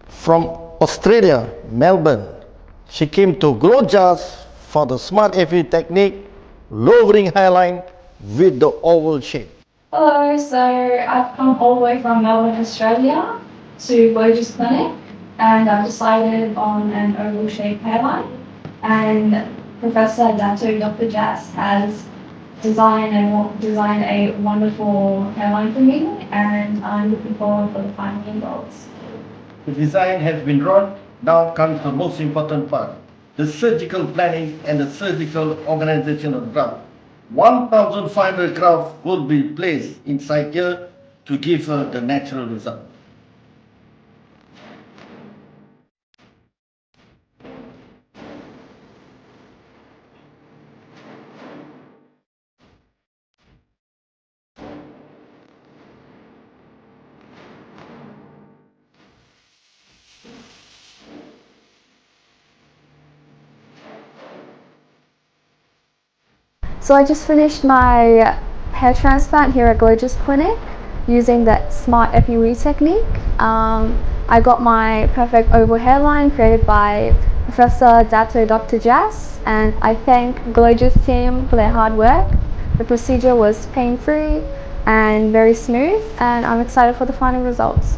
From Australia, Melbourne, she came to GLOJAS for the SMART FUE technique, lowering hairline with the oval shape. Hello, so I've come all the way from Melbourne, Australia to GLOJAS Clinic, and I've decided on an oval shaped hairline, and Professor Dato Dr. JasG has designed a wonderful hairline for me, and I'm looking forward for the final results. The design has been drawn. Now comes the most important part, the surgical planning and the surgical organization of the graft. 1,500 grafts will be placed inside here to give her the natural result. So I just finished my hair transplant here at GLOJAS Clinic using the SMART FUE technique. I got my perfect oval hairline created by Professor Dato Dr. JasG, and I thank GLOJAS team for their hard work. The procedure was pain-free and very smooth, and I'm excited for the final results.